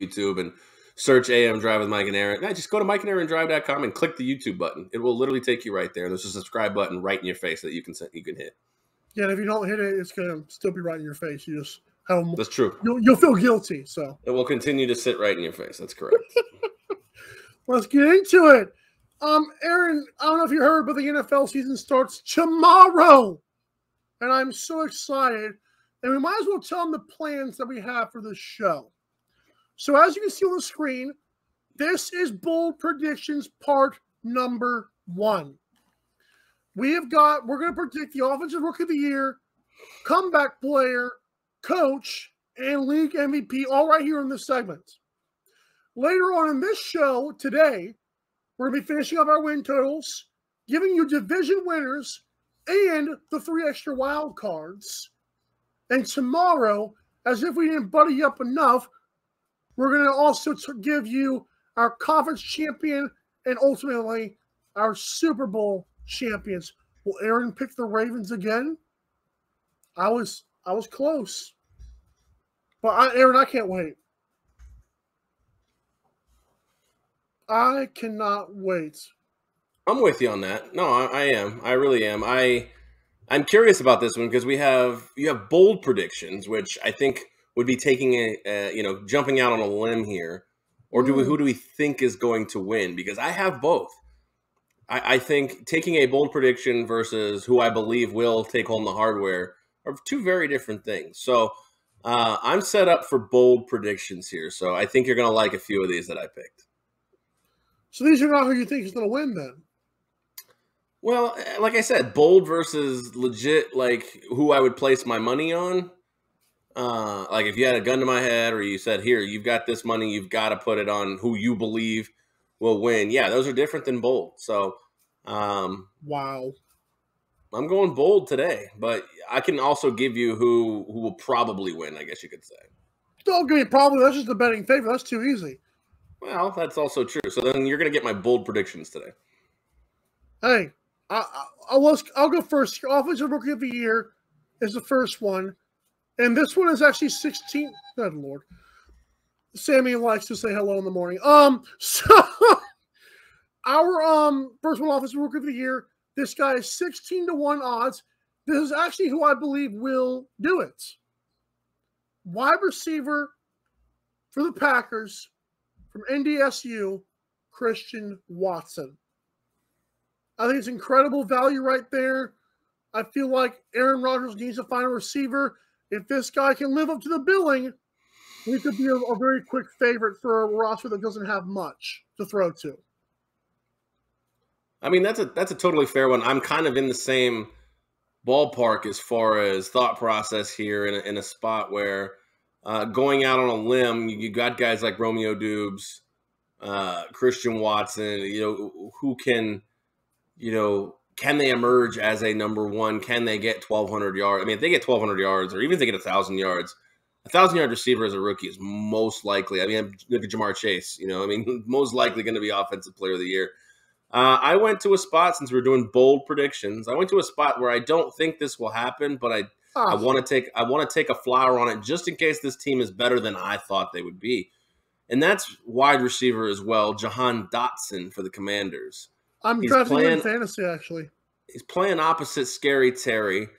YouTube and search AM Drive with Mike and Aaron. Nah, just go to MikeandAaronDrive.com and click the YouTube button. It will literally take you right there. There's a subscribe button right in your face that you can hit. Yeah, and if you don't hit it, it's gonna still be right in your face. You just have That's true. You'll feel guilty. So it will continue to sit right in your face. That's correct. Let's get into it. Aaron, I don't know if you heard, but the NFL season starts tomorrow, and I'm so excited. And we might as well tell them the plans that we have for this show. So as you can see on the screen, this is Bold Predictions part number 1. We're going to predict the Offensive Rookie of the Year, comeback player, coach, and league MVP all right here in this segment. Later on in this show today, we're going to be finishing up our win totals, giving you division winners and the 3 extra wild cards. And tomorrow, as if we didn't buddy you up enough, we're going to also give you our conference champion and ultimately our Super Bowl champions. Will Aaron pick the Ravens again? I was close. But Aaron, I can't wait. I cannot wait. I'm with you on that. No, I am. I really am. I'm curious about this one because you have bold predictions, which I think would be taking jumping out on a limb here, or who do we think is going to win? Because I have both. I think taking a bold prediction versus who I believe will take home the hardware are 2 very different things. So I'm set up for bold predictions here. So I think you're going to like a few of these that I picked. So these are not who you think is going to win then? Well, like I said, bold versus legit, like who I would place my money on. Like if you had a gun to my head or you said, here, you've got this money, you've got to put it on who you believe will win. Yeah, those are different than bold. So, wow. I'm going bold today, but I can also give you who will probably win, I guess you could say. Don't give me probably. That's just the betting favorite. That's too easy. Well, that's also true. So then you're going to get my bold predictions today. Hey, I'll go first. Offensive Rookie of the Year is the first one. And this one is actually 16. Good Lord. Sammy likes to say hello in the morning. So our first one, Offensive Rookie of the Year, this guy is 16-1 odds. This is actually who I believe will do it. Wide receiver for the Packers from NDSU, Christian Watson. I think it's incredible value right there. I feel like Aaron Rodgers needs to find a receiver. If this guy can live up to the billing, he could be a very quick favorite for a roster that doesn't have much to throw to. I mean, that's a totally fair one. I'm kind of in the same ballpark as far as thought process here in a spot where going out on a limb, you got guys like Romeo Dubes, Christian Watson, who can, can they emerge as a number one? Can they get 1,200 yards? I mean, if they get 1,200 yards or even if they get 1,000 yards, a 1,000-yard receiver as a rookie is most likely. I mean, look at Jamar Chase, most likely going to be Offensive Player of the Year. I went to a spot, since we're doing bold predictions, I went to a spot where I don't think this will happen, but I want to take a flyer on it just in case this team is better than I thought they would be. And that's wide receiver as well, Jahan Dotson for the Commanders. I'm drafting him in fantasy, actually. He's playing opposite Scary Terry,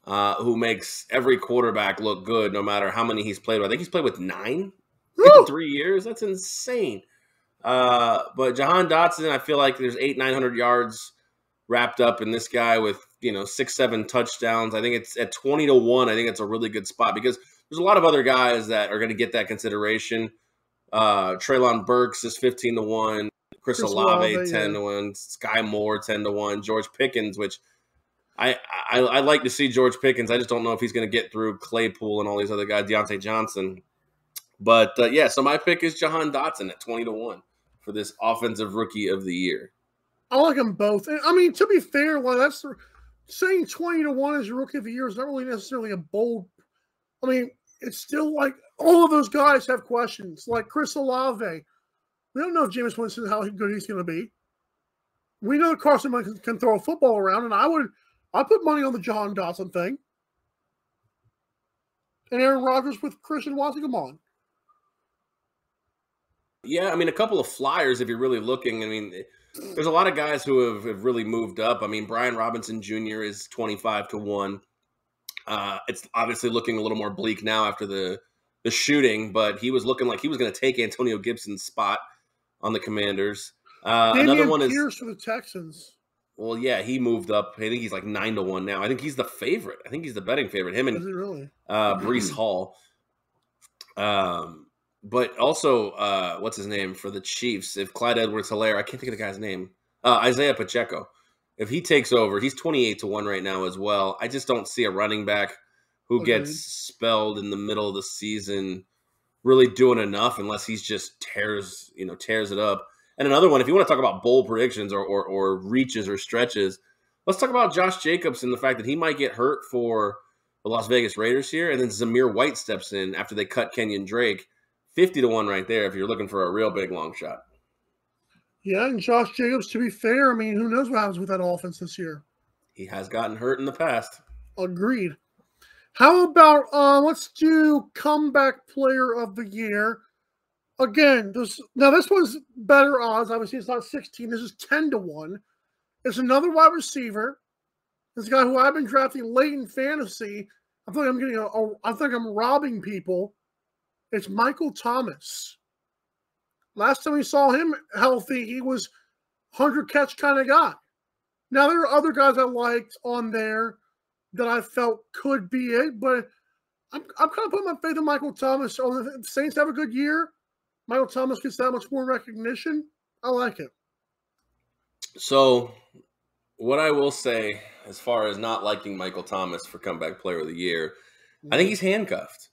who makes every quarterback look good no matter how many he's played with. I think he's played with 9 in 3 years. That's insane. But Jahan Dotson, I feel like there's 800-900 yards wrapped up in this guy with 6-7 touchdowns. I think it's at 20-1. I think it's a really good spot because there's a lot of other guys that are going to get that consideration. Treylon Burks is 15-1. Chris Olave 10-1. Sky Moore 10-1. George Pickens, which I like to see George Pickens. I just don't know if he's going to get through Claypool and all these other guys, Deontay Johnson. But so my pick is Jahan Dotson at 20-1 for this Offensive Rookie of the Year. I like them both. I mean, to be fair, that's saying 20-1 as your Rookie of the Year is not really necessarily a bold. I mean, it's still like all of those guys have questions, like Chris Olave. We don't know if Jameis Winston, how good he's going to be. We know Carson Wentz can throw a football around, and I put money on the Jahan Dotson thing. And Aaron Rodgers with Christian Watson, come on. Yeah, I mean, a couple of flyers if you're really looking. I mean, there's a lot of guys who have really moved up. I mean, Brian Robinson Jr. is 25-1. It's obviously looking a little more bleak now after the shooting, but he was looking like he was going to take Antonio Gibson's spot on the Commanders. Another Damian one is Pierce for the Texans. well, yeah, he moved up. I think he's like 9-1 now. I think he's the favorite. I think he's the betting favorite. Him and Is it really? Brees Hall. But also, what's his name for the Chiefs? If Clyde Edwards-Helaire, I can't think of the guy's name. Isaiah Pacheco. If he takes over, he's 28-1 right now as well. I just don't see a running back who gets spelled in the middle of the season really doing enough unless he's just tears it up. And another one, if you want to talk about bold predictions or reaches or stretches, let's talk about Josh Jacobs and the fact that he might get hurt for the Las Vegas Raiders here, and then Zamir White steps in after they cut Kenyon Drake. 50-1 right there if you're looking for a real big long shot. Yeah, and Josh Jacobs, to be fair, I mean, who knows what happens with that offense this year? He has gotten hurt in the past. Agreed. How about let's do comeback player of the year. Again, this one's better odds. Obviously, it's not 16. This is 10-1. It's another wide receiver. This guy who I've been drafting late in fantasy. I feel like I'm getting I think I'm robbing people. It's Michael Thomas. Last time we saw him healthy, he was 100-catch kind of guy. Now, there are other guys I liked on there that I felt could be it, but I'm kind of putting my faith in Michael Thomas. Oh, the Saints have a good year. Michael Thomas gets that much more recognition. I like it. So, what I will say as far as not liking Michael Thomas for comeback player of the year, I think he's handcuffed.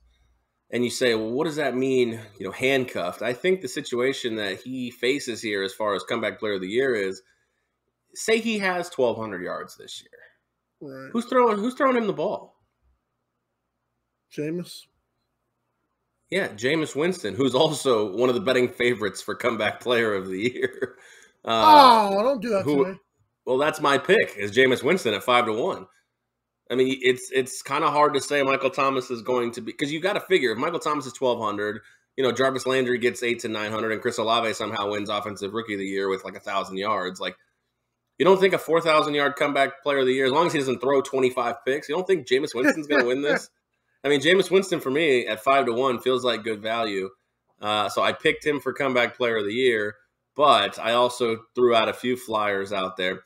And you say, well, what does that mean, handcuffed? I think the situation that he faces here as far as comeback player of the year is, say he has 1,200 yards this year. Right. Who's throwing him the ball? Jameis. Yeah, Jameis Winston, who's also one of the betting favorites for comeback player of the year. Don't do that to me. Well, that's my pick, is Jameis Winston at 5-1. I mean, it's kind of hard to say Michael Thomas is going to be, because you got to figure if Michael Thomas is 1,200, Jarvis Landry gets 800 to 900, and Chris Olave somehow wins Offensive Rookie of the Year with like 1,000 yards. Like, you don't think a 4,000-yard comeback player of the year, as long as he doesn't throw 25 picks, you don't think Jameis Winston's going to win this? I mean, Jameis Winston for me at 5-1 feels like good value. So I picked him for comeback player of the year, but I also threw out a few flyers out there.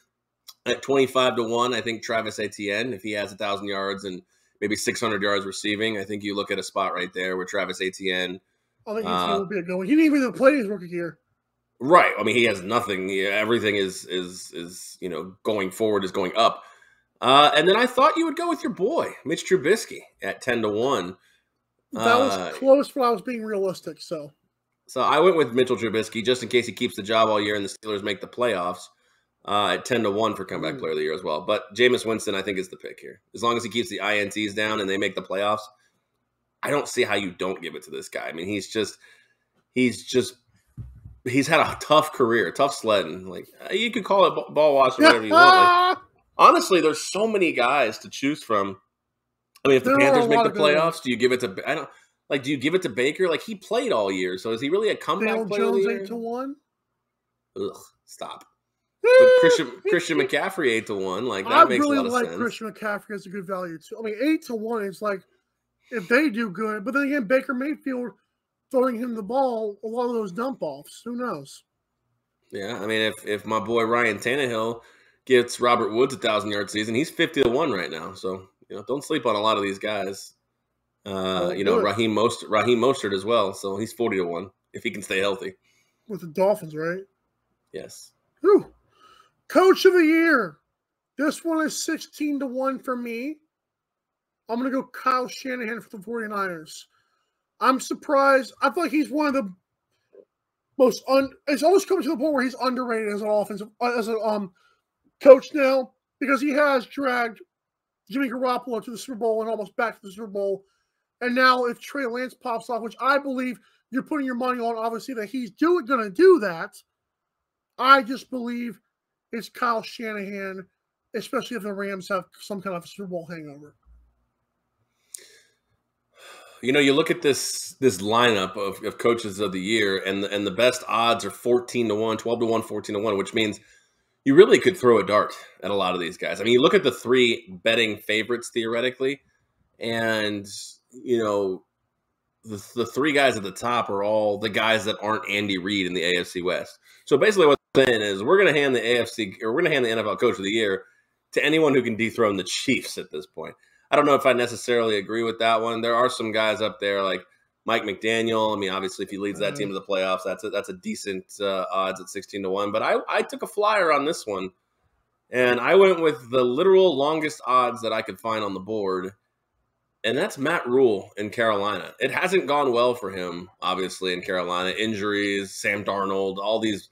At 25-1, I think Travis Etienne, if he has 1,000 yards and maybe 600 yards receiving, I think you look at a spot right there where Travis Etienne. I think he's going to be a good one. He didn't even play his rookie year. Right. I mean, he has nothing. Everything is going forward, is going up. And then I thought you would go with your boy, Mitch Trubisky, at 10-1. That was close, but I was being realistic. So I went with Mitchell Trubisky just in case he keeps the job all year and the Steelers make the playoffs. At 10-1 for comeback player of the year as well. But Jameis Winston, I think, is the pick here. As long as he keeps the INTs down and they make the playoffs, I don't see how you don't give it to this guy. I mean, he's had a tough career, tough sledding. Like, you could call it ball watching, whatever you want. Like, honestly, there's so many guys to choose from. I mean, if the Panthers make the playoffs, do you give it to? Do you give it to Baker? Like, he played all year, so is he really a comeback player of the year? 8-1. Ugh, stop. But Christian McCaffrey 8-1, like that makes a lot of sense. I really like Christian McCaffrey as a good value too. I mean, 8-1 is like if they do good, but then again, Baker Mayfield throwing him the ball, a lot of those dump offs. Who knows? Yeah, I mean, if my boy Ryan Tannehill gets Robert Woods 1,000-yard season, he's 50-1 right now. So don't sleep on a lot of these guys. Raheem Mostert as well. So he's 40-1 if he can stay healthy. With the Dolphins, right? Yes. Whew. Coach of the year. This one is 16-1 for me. I'm going to go Kyle Shanahan for the 49ers. I'm surprised. I feel like he's one of the most it's almost coming to the point where he's underrated as an offensive coach now, because he has dragged Jimmy Garoppolo to the Super Bowl and almost back to the Super Bowl. And now if Trey Lance pops off, which I believe you're putting your money on, obviously, that he's going to do that, I just believe it's Kyle Shanahan, especially if the Rams have some kind of Super Bowl hangover. You know, you look at this lineup of coaches of the year, and the best odds are 14-1, 12-1, 14-1, which means you really could throw a dart at a lot of these guys. I mean, you look at the three betting favorites theoretically, and you know the three guys at the top are all the guys that aren't Andy Reid in the AFC West. So basically, what I'm saying is we're going to hand the NFL Coach of the Year to anyone who can dethrone the Chiefs at this point. I don't know if I necessarily agree with that one. There are some guys up there like Mike McDaniel. I mean, obviously, if he leads that team to the playoffs, that's a decent odds at 16-1. But I took a flyer on this one, and I went with the literal longest odds that I could find on the board, and that's Matt Rule in Carolina. It hasn't gone well for him, obviously, in Carolina. Injuries, Sam Darnold, all these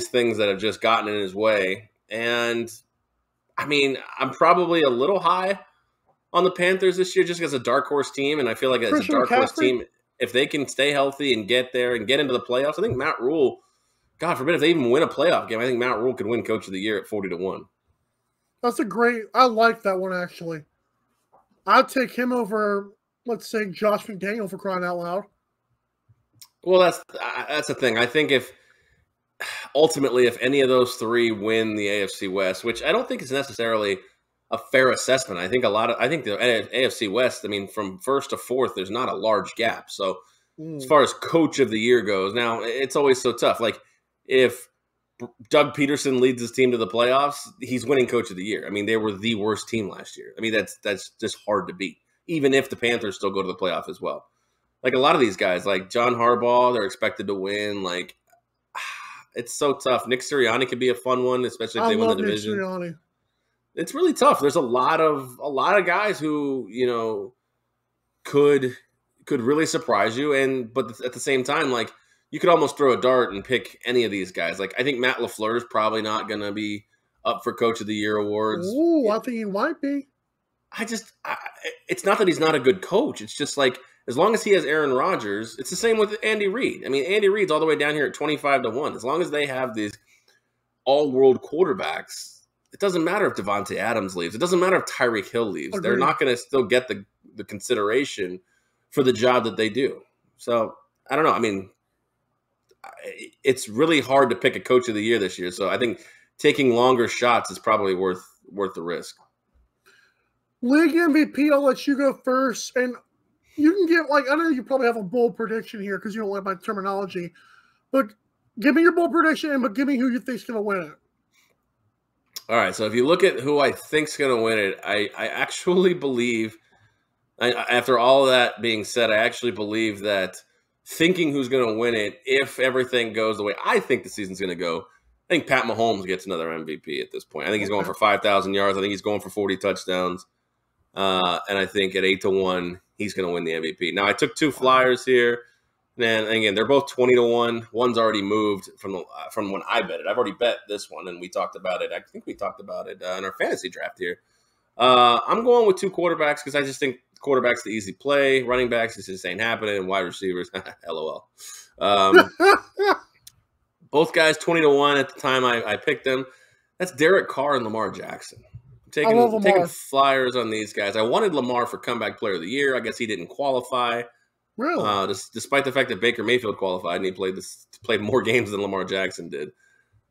things that have just gotten in his way. And I mean, I'm probably a little high on the Panthers this year just as a dark horse team, and I feel like as a dark horse team, if they can stay healthy and get there and get into the playoffs, I think Matt Rule, God forbid, if they even win a playoff game, I think Matt Rule could win Coach of the Year at 40-1. I like that one, actually. I'd take him over, let's say, Josh McDaniel, for crying out loud. Well, that's the thing. I think if any of those three win the AFC West, which I don't think is necessarily a fair assessment. I think the AFC West, I mean, from first to fourth, there's not a large gap. So as far as Coach of the Year goes, now it's always so tough. Like if Doug Peterson leads his team to the playoffs, he's winning Coach of the Year. I mean, they were the worst team last year. I mean, that's just hard to beat, even if the Panthers still go to the playoff as well. Like a lot of these guys, like John Harbaugh, they're expected to win. Like it's so tough. Nick Sirianni could be a fun one, especially if they win the division. Nick Sirianni. It's really tough. There's a lot of guys who, you know, could really surprise you, but at the same time, like you could almost throw a dart and pick any of these guys. Like I think Matt LaFleur is probably not going to be up for Coach of the Year awards. Ooh, I think he might be. It's not that he's not a good coach. It's just like as long as he has Aaron Rodgers, it's the same with Andy Reid. I mean, Andy Reid's all the way down here at 25-1. As long as they have these all-world quarterbacks, it doesn't matter if Devontae Adams leaves. It doesn't matter if Tyreek Hill leaves. Agreed. They're not going to still get the consideration for the job that they do. So, I don't know. I mean, it's really hard to pick a Coach of the Year this year. So, I think taking longer shots is probably worth the risk. League MVP, I'll let you go first. And you can give, I know you probably have a bold prediction here because you don't like my terminology. But give me your bold prediction, but give me who you think's going to win it. All right, so if you look at who I think's going to win it, I actually believe, after all of that being said, I actually believe that thinking who's going to win it, if everything goes the way I think the season's going to go, I think Pat Mahomes gets another MVP at this point. I think he's going for 5,000 yards. I think he's going for 40 touchdowns. And I think at 8-1, he's going to win the MVP. Now, I took two flyers here. And again, they're both 20-1. One's already moved from when I bet it. I've already bet this one, and we talked about it. I think we talked about it in our fantasy draft here. I'm going with two quarterbacks because I just think quarterbacks the easy play. Running backs, this just ain't happening. And wide receivers, LOL. Both guys 20-1 at the time I picked them. That's Derek Carr and Lamar Jackson. I'm taking flyers on these guys. I wanted Lamar for comeback player of the year. I guess he didn't qualify. Really? Despite the fact that Baker Mayfield qualified and he played more games than Lamar Jackson did.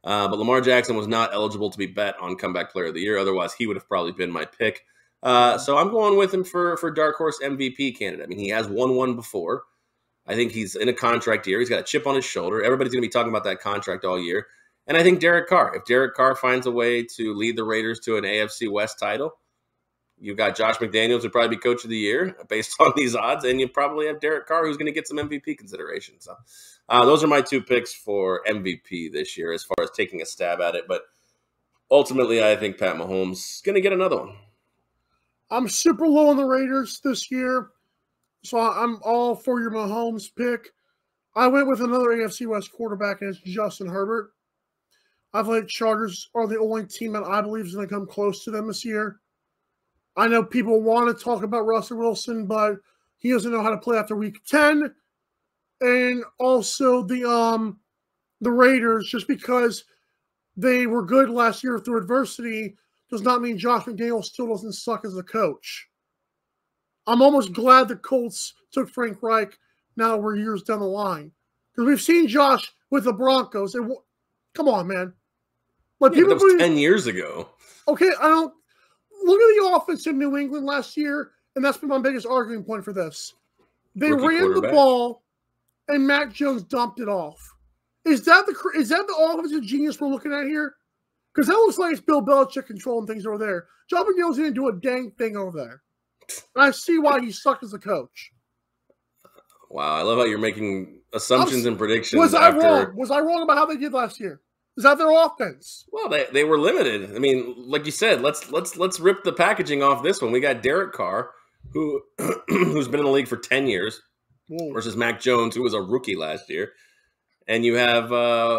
But Lamar Jackson was not eligible to be bet on comeback player of the year. Otherwise, he would have probably been my pick. So I'm going with him for dark horse MVP candidate. I mean, he has won one before. I think he's in a contract year. He's got a chip on his shoulder. Everybody's going to be talking about that contract all year. And I think Derek Carr, if Derek Carr finds a way to lead the Raiders to an AFC West title, you've got Josh McDaniels who'd probably be Coach of the Year based on these odds, and you probably have Derek Carr who's going to get some MVP consideration. So those are my two picks for MVP this year as far as taking a stab at it. But ultimately, I think Pat Mahomes is going to get another one. I'm super low on the Raiders this year, so I'm all for your Mahomes pick. I went with another AFC West quarterback, and it's Justin Herbert. I feel like Chargers are the only team that I believe is going to come close to them this year. I know people want to talk about Russell Wilson, but he doesn't know how to play after week 10. And also the Raiders, just because they were good last year through adversity, does not mean Josh McDaniels still doesn't suck as a coach. I'm almost glad the Colts took Frank Reich now we're years down the line. Because we've seen Josh with the Broncos. And come on, man. Like that was 10 years ago. Okay, I don't look at the offense in New England last year, and that's been my biggest arguing point for this. They ran the ball, and Mac Jones dumped it off. Is that the offensive genius we're looking at here? Because that looks like it's Bill Belichick controlling things over there. Jonathan Jones didn't do a dang thing over there. And I see why he sucked as a coach. Wow, I love how you're making assumptions and predictions. Was I wrong? Was I wrong about how they did last year? Is that their offense? Well, they were limited. I mean, like you said, let's rip the packaging off this one. We got Derek Carr, who who's been in the league for 10 years, versus Mac Jones, who was a rookie last year. And you have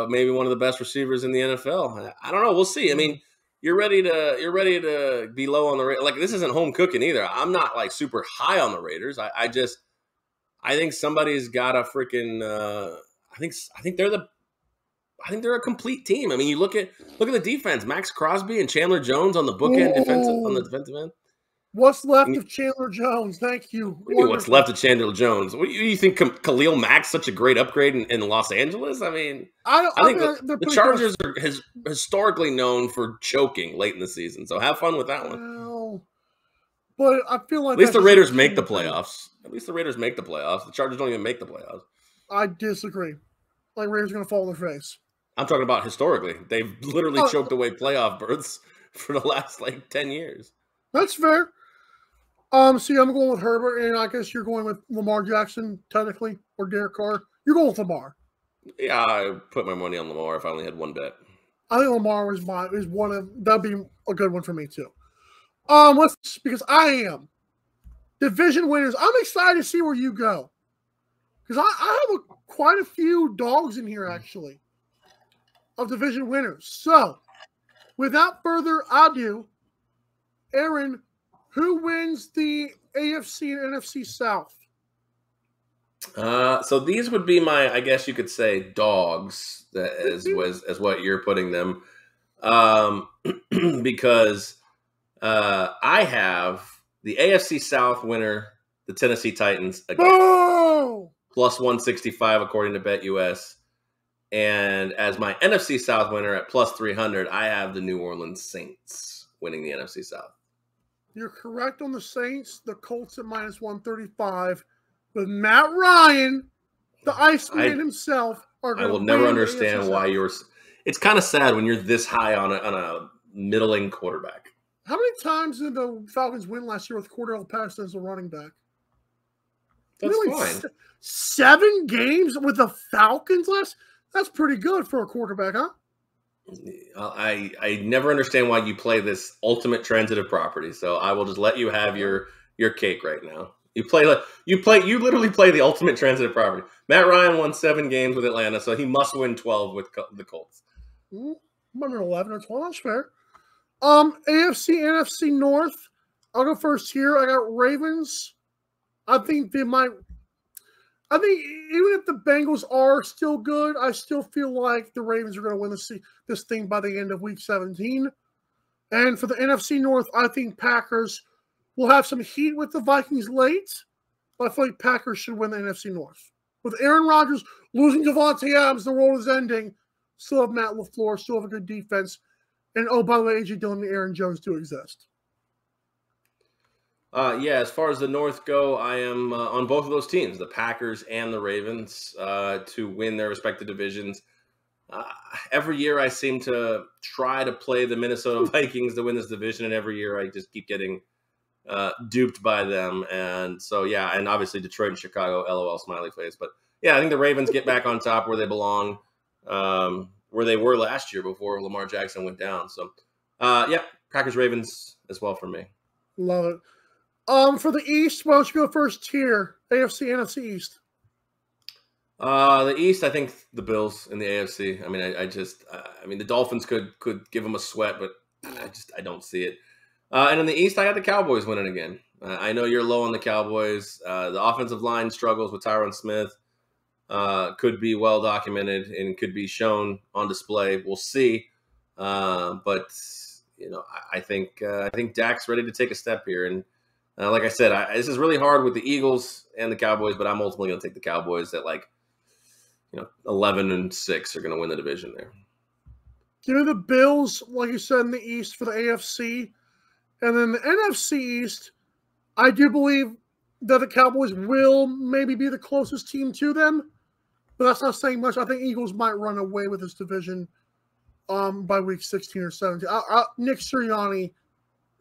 maybe one of the best receivers in the NFL. I don't know. We'll see. I mean, you're ready to be low on the Raiders. Like, this isn't home cooking either. I'm not like super high on the Raiders. I think somebody's got a freaking. I think they're a complete team. I mean, you look at the defense. Max Crosby and Chandler Jones on the bookend defensive end. What's left of Chandler Jones? Thank you. What's left of Chandler Jones? What do you think? Khalil Mack's such a great upgrade in Los Angeles? I mean, I think the Chargers are historically known for choking late in the season. So have fun with that one. Well, but I feel like at least the Raiders make the playoffs. The Chargers don't even make the playoffs. I disagree. Like, Raiders are going to fall in their face. I'm talking about historically. They've literally choked away playoff berths for the last 10 years. That's fair. See, I'm going with Herbert, and I guess you're going with Lamar Jackson, technically, or Derek Carr. You're going with Lamar. Yeah, I put my money on Lamar if I only had one bet. I think Lamar is one of that'd be a good one for me too. Because I am division winners. I'm excited to see where you go, because I have quite a few dogs in here actually of division winners. So, without further ado, Aaron, who wins the AFC and NFC South? So these would be my, I guess you could say, dogs, as what you're putting them, because I have the AFC South winner, the Tennessee Titans, again, plus 165 according to BetUS, and as my NFC South winner at plus 300, I have the New Orleans Saints winning the NFC South. You're correct on the Saints. The Colts at minus 135. With Matt Ryan, the Iceman himself, are going to win. I will never understand why you're. It's kind of sad when you're this high on a middling quarterback. How many times did the Falcons win last year with Cordell Patterson as a running back? That's fine. 7 games with the Falcons last. That's pretty good for a quarterback, huh? I never understand why you play this ultimate transitive property. So I will just let you have your cake right now. You literally play the ultimate transitive property. Matt Ryan won 7 games with Atlanta, so he must win 12 with the Colts. Maybe 11 or 12. That's fair. AFC, NFC North. I'll go first here. I got Ravens. I think even if the Bengals are still good, I still feel like the Ravens are going to win this thing by the end of Week 17. And for the NFC North, I think Packers will have some heat with the Vikings late, but I feel like Packers should win the NFC North. With Aaron Rodgers losing Davante Adams, the world is ending. Still have Matt LaFleur, still have a good defense. And, oh, by the way, A.J. Dillon and Aaron Jones do exist. As far as the North go, I am on both of those teams, the Packers and the Ravens, to win their respective divisions. Every year I seem to try to play the Minnesota Vikings to win this division, and every year I just keep getting duped by them. And so, and obviously Detroit and Chicago, LOL smiley face. But, I think the Ravens get back on top where they belong, where they were last year before Lamar Jackson went down. So, Packers, Ravens as well for me. Love it. For the East, why don't you go first here? AFC, NFC East. The East, I think the Bills in the AFC. I mean, the Dolphins could give them a sweat, but I don't see it. And in the East, I got the Cowboys winning again. I know you're low on the Cowboys. The offensive line struggles with Tyron Smith could be well documented and could be shown on display. We'll see. But I think Dak's ready to take a step here, and Like I said, this is really hard with the Eagles and the Cowboys, but I'm ultimately going to take the Cowboys at 11-6 are going to win the division there. Give me the Bills, like you said, in the East for the AFC. And then the NFC East, I do believe that the Cowboys will maybe be the closest team to them. But that's not saying much. I think Eagles might run away with this division by week 16 or 17. Nick Sirianni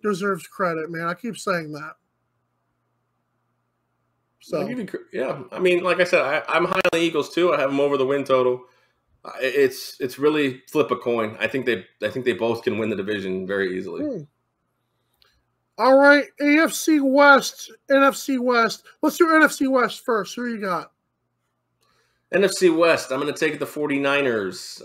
deserves credit, man. I keep saying that. So, yeah. I mean, like I said, I'm high on the Eagles too. I have them over the win total. It's really flip a coin. I think they both can win the division very easily. All right, AFC West, NFC West. Let's do NFC West first. Who you got? NFC West, I'm going to take the 49ers.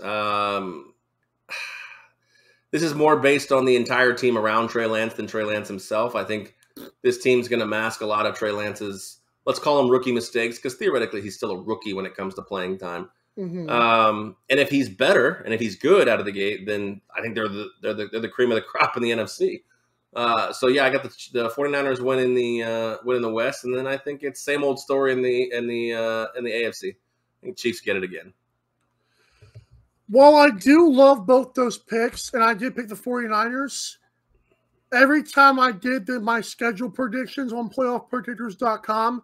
This is more based on the entire team around Trey Lance than Trey Lance himself. I think this team's going to mask a lot of Trey Lance's, let's call them rookie mistakes, because theoretically he's still a rookie when it comes to playing time. Mm-hmm. And if he's better and if he's good out of the gate, then I think they're the cream of the crop in the NFC. So yeah, I got the 49ers winning the West, and then I think it's same old story in the AFC. I think Chiefs get it again. While I do love both those picks, and I did pick the 49ers, every time I did my schedule predictions on playoffpredictors.com,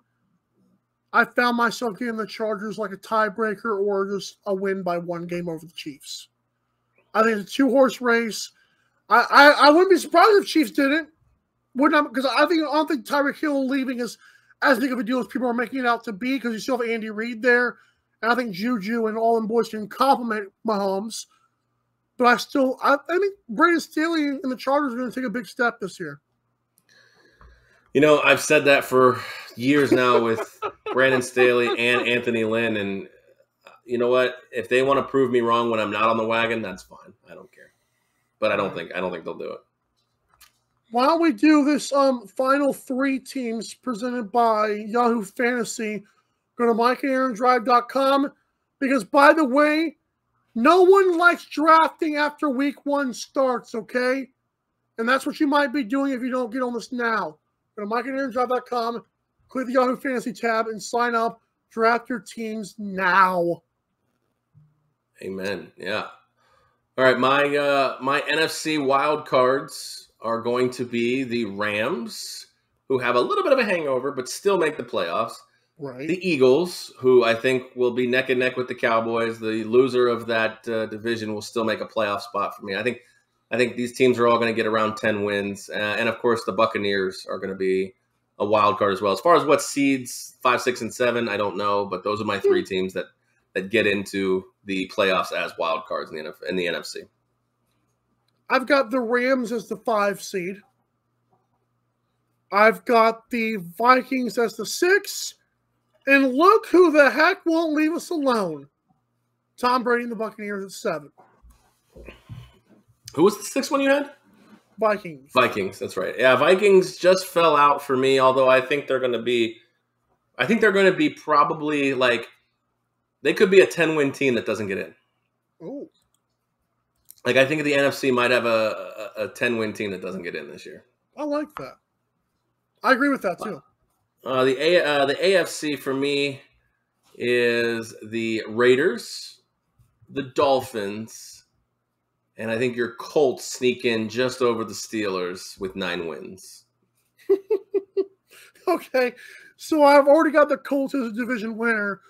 I found myself getting the Chargers like a tiebreaker or just a win by one game over the Chiefs. I think it's a two-horse race. I wouldn't be surprised if Chiefs didn't. Because I don't think Tyreek Hill leaving is as big of a deal as people are making it out to be, because you still have Andy Reid there. And I think Juju and all them boys can complement Mahomes. But I think Brandon Staley and the Chargers are going to take a big step this year. You know, I've said that for years now with Brandon Staley and Anthony Lynn. And you know what? If they want to prove me wrong when I'm not on the wagon, that's fine. I don't care. But I don't think they'll do it. Why don't we do this final three teams presented by Yahoo Fantasy? Go to MikeandAaronDrive.com, because, by the way, no one likes drafting after week 1 starts, okay? And that's what you might be doing if you don't get on this now. Go to MikeandAaronDrive.com, click the Yahoo Fantasy tab, and sign up. Draft your teams Amen. Yeah. All right, my NFC wild cards are going to be the Rams, who have a little bit of a hangover but still make the playoffs. Right. The Eagles, who I think will be neck and neck with the Cowboys. The loser of that division will still make a playoff spot for me. I think these teams are all going to get around 10 wins, and of course the Buccaneers are going to be a wild card as well. As far as what seeds 5, 6, and 7, I don't know, but those are my three teams that get into the playoffs as wild cards in the NFC. I've got the Rams as the 5 seed. I've got the Vikings as the 6. And look who the heck won't leave us alone. Tom Brady and the Buccaneers at 7. Who was the 6th one you had? Vikings. Vikings, that's right. Yeah, Vikings just fell out for me, although I think they're going to be probably they could be a 10-win team that doesn't get in. Oh. I think the NFC might have a 10-win team that doesn't get in this year. I like that. I agree with that too. The AFC for me is the Raiders, the Dolphins, and I think your Colts sneak in just over the Steelers with 9 wins. Okay, so I've already got the Colts as a division winner,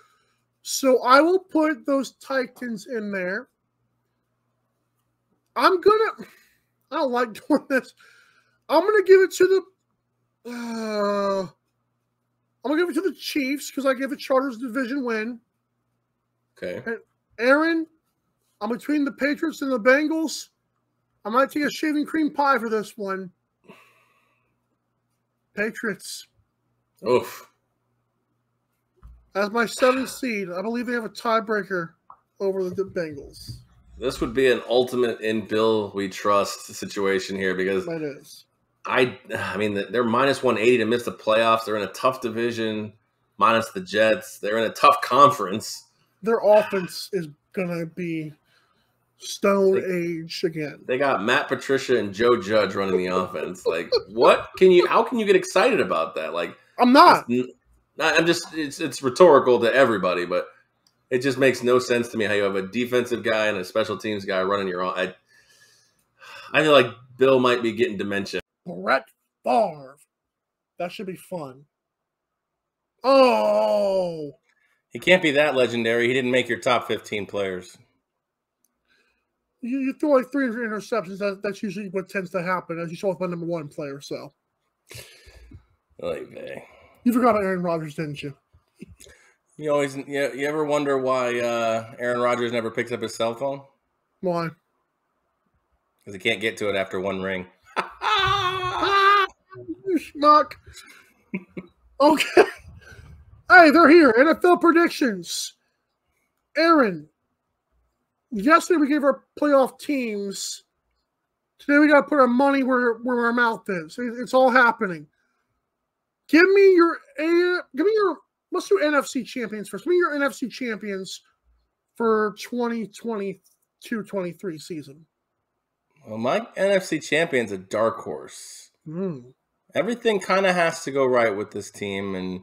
so I will put those Titans in there. I don't like doing this. I'm gonna give it to the Chiefs because I give the Chargers a division win. Okay. And Aaron, I'm between the Patriots and the Bengals. I might take a shaving cream pie for this one. Patriots. Oof. As my 7th seed, I believe they have a tiebreaker over the Bengals. This would be an ultimate in Bill we trust situation here because it is. I mean, they're minus 180 to miss the playoffs. They're in a tough division, minus the Jets. They're in a tough conference. Their offense is going to be Stone Age again. They got Matt Patricia and Joe Judge running the offense. Like, what can you? How can you get excited about that? Like, I'm not. I'm just. It's rhetorical to everybody, but it just makes no sense to me how you have a defensive guy and a special teams guy running your own. I feel like Bill might be getting dementia. Brett Favre. That should be fun. Oh. He can't be that legendary. He didn't make your top 15 players. You throw like 300 interceptions. That's usually what tends to happen, as you saw with my number one player. So, you forgot about Aaron Rodgers, didn't you? You ever wonder why Aaron Rodgers never picks up his cell phone? Why? Because he can't get to it after one ring. You schmuck. Okay. Hey, they're here. NFL predictions. Aaron. Yesterday we gave our playoff teams. Today we got to put our money where our mouth is. It's all happening. Give me your let's do NFC champions first. Give me your NFC champions for 2022-23 season. Well, my NFC champion's a dark horse. Everything kind of has to go right with this team, and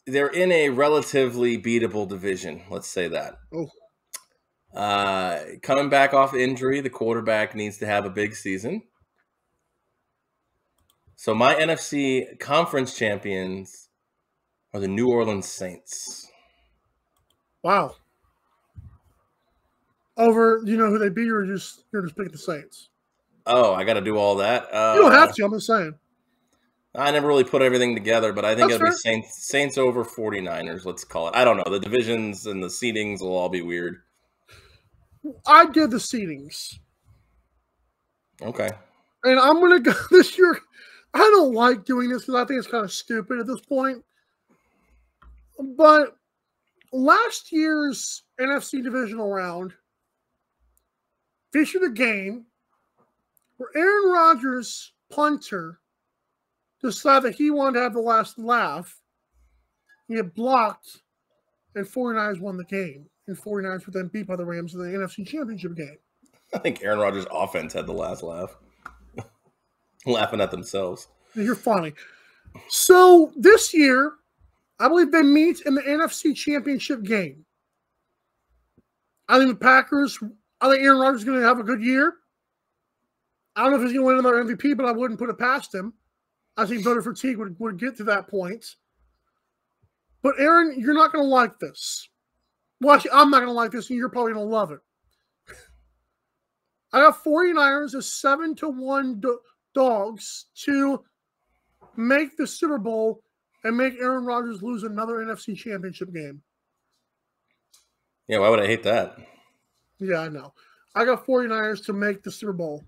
they're in a relatively beatable division. Let's say that. Coming back off injury, the quarterback needs to have a big season. So my NFC conference champions are the New Orleans Saints. Wow. Over, you know who they beat, or you're just picking the Saints? Oh, I got to do all that. You don't have to. I'm just saying. I never really put everything together, but I think it'll be Saints over 49ers, let's call it. I don't know. The divisions and the seedings will all be weird. I did the seedings. Okay. And I'm going to go this year. I don't like doing this because I think it's kind of stupid at this point. But last year's NFC divisional round featured a game where Aaron Rodgers, punter, decided that he wanted to have the last laugh. He had blocked, and 49ers won the game. And 49ers were then beat by the Rams in the NFC Championship game. I think Aaron Rodgers' offense had the last laugh. Laughing at themselves. You're funny. So this year, I believe they meet in the NFC Championship game. I think Aaron Rodgers is going to have a good year. I don't know if he's going to win another MVP, but I wouldn't put it past him. I think voter fatigue would get to that point. But Aaron, you're not going to like this. Well, actually, I'm not going to like this, and you're probably going to love it. I got 49ers as 7-1 dogs to make the Super Bowl and make Aaron Rodgers lose another NFC Championship game. Yeah, why would I hate that? Yeah, I know. I got 49ers to make the Super Bowl.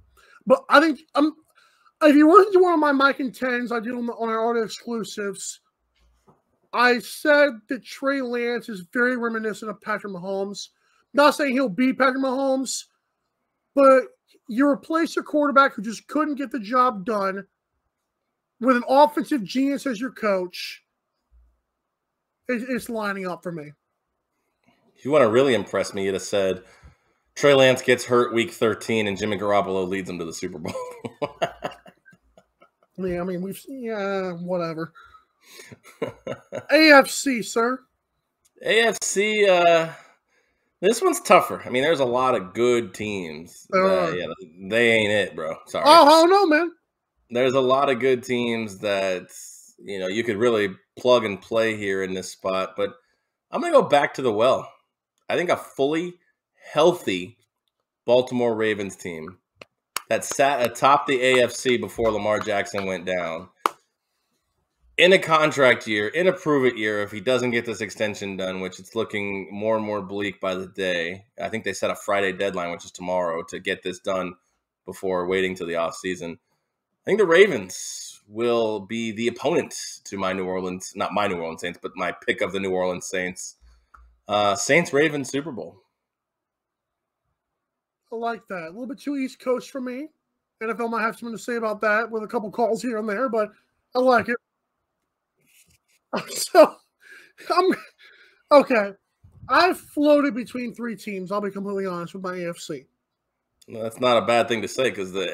But I think if you listen to one of my Mike and Tens I do on our audio exclusives, I said that Trey Lance is very reminiscent of Patrick Mahomes. Not saying he'll beat Patrick Mahomes, but you replace a quarterback who just couldn't get the job done with an offensive genius as your coach. It's lining up for me. If you want to really impress me, you'd have said Trey Lance gets hurt week 13 and Jimmy Garoppolo leads them to the Super Bowl. Whatever. AFC, sir. AFC, this one's tougher. I mean, there's a lot of good teams. They ain't it, bro. Sorry. Oh, no, man. There's a lot of good teams that, you could really plug and play here in this spot. But I'm going to go back to the well. I think a fully healthy Baltimore Ravens team that sat atop the AFC before Lamar Jackson went down, in a contract year, in a prove-it year, if he doesn't get this extension done, which it's looking more and more bleak by the day. I think they set a Friday deadline, which is tomorrow, to get this done before waiting till the offseason. I think the Ravens will be the opponent to not my New Orleans Saints, but my pick of the New Orleans Saints. Saints-Ravens Super Bowl. I like that. A little bit too East Coast for me. NFL might have something to say about that with a couple calls here and there, but I like it. So, okay. I've floated between three teams. I'll be completely honest with my AFC. No, that's not a bad thing to say because the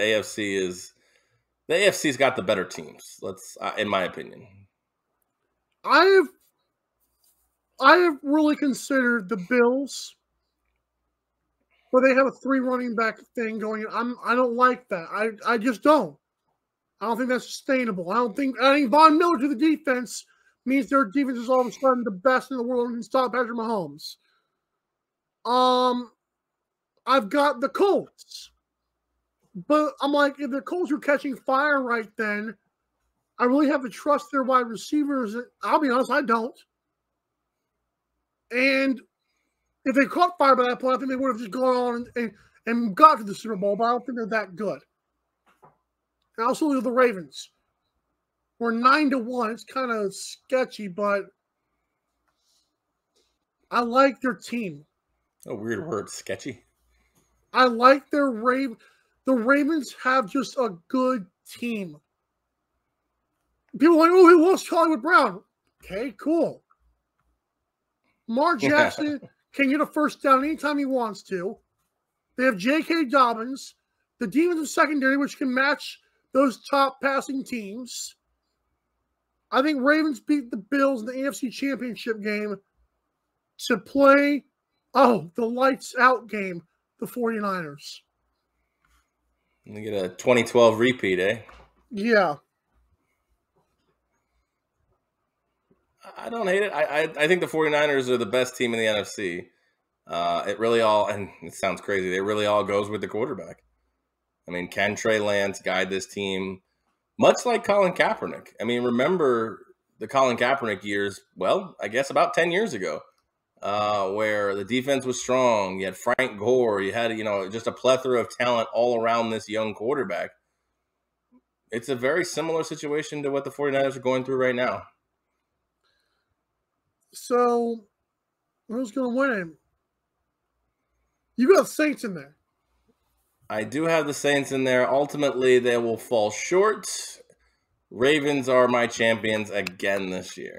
AFC's got the better teams. In my opinion. I have really considered the Bills, but they have a 3 running back thing going. I don't like that. I just don't. I don't think that's sustainable. I think adding Von Miller to the defense means their defense is all of a sudden the best in the world and can stop Patrick Mahomes. I've got the Colts, but I'm like, if the Colts are catching fire right then, I really have to trust their wide receivers. I'll be honest, I don't. And if they caught fire by that point, I think they would have just gone on and got to the Super Bowl, but I don't think they're that good. And also look at the Ravens. We're 9-1. It's kind of sketchy, but I like their team. A weird word, sketchy. I like their The Ravens have just a good team. People are like, oh, he lost Hollywood Brown. Okay, cool. Lamar Jackson can get a first down anytime he wants to. They have J.K. Dobbins, the defensive secondary, which can match those top passing teams. I think Ravens beat the Bills in the AFC Championship game to play, the lights out game, the 49ers. You get a 2012 repeat, eh? Yeah. I don't hate it. I think the 49ers are the best team in the NFC. It really all, and it sounds crazy, it really all goes with the quarterback. I mean, can Trey Lance guide this team? Much like Colin Kaepernick. I mean, remember the Colin Kaepernick years, well, I guess about 10 years ago, where the defense was strong. You had Frank Gore. You had, just a plethora of talent all around this young quarterback. It's a very similar situation to what the 49ers are going through right now. So, who's going to win? You got Saints in there. I do have the Saints in there. Ultimately, they will fall short. Ravens are my champions again this year.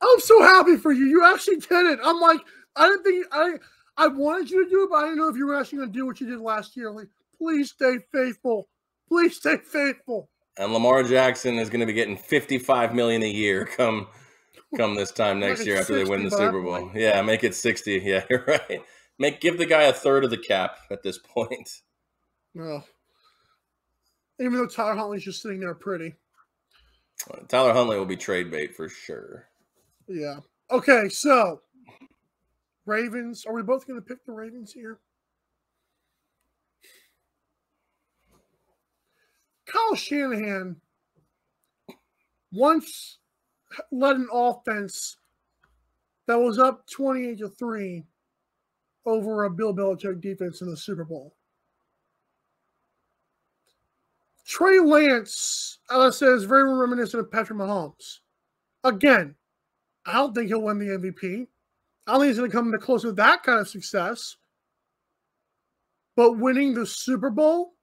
I'm so happy for you. You actually did it. I'm like, I didn't think I wanted you to do it, but I didn't know if you were actually going to do what you did last year. Like, please stay faithful. Please stay faithful. And Lamar Jackson is going to be getting $55 million a year come this time next year after they win the Super Bowl. Yeah, make it 60. Yeah, you're right. Give the guy a third of the cap at this point. No. Even though Tyler Huntley's just sitting there pretty. Tyler Huntley will be trade bait for sure. Yeah. Okay, so Ravens. Are we both going to pick the Ravens here? Kyle Shanahan once led an offense that was up 28-3 over a Bill Belichick defense in the Super Bowl. Trey Lance, as I said, is very reminiscent of Patrick Mahomes. Again, I don't think he'll win the MVP. I don't think he's going to come close to that kind of success. But winning the Super Bowl,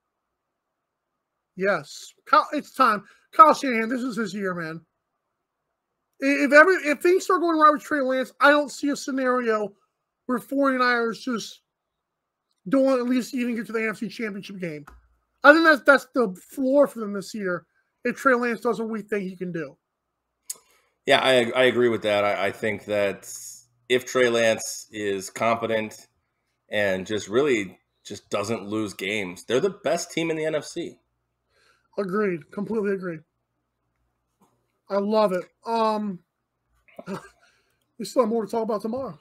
yes. It's time. Kyle Shanahan, this is his year, man. If things start going right with Trey Lance, I don't see a scenario where 49ers just don't at least even get to the NFC Championship game. I think that's the floor for them this year if Trey Lance does what we think he can do. Yeah, I agree with that. I think that if Trey Lance is competent and just doesn't lose games, they're the best team in the NFC. Agreed. Completely agreed. I love it. We still have more to talk about tomorrow.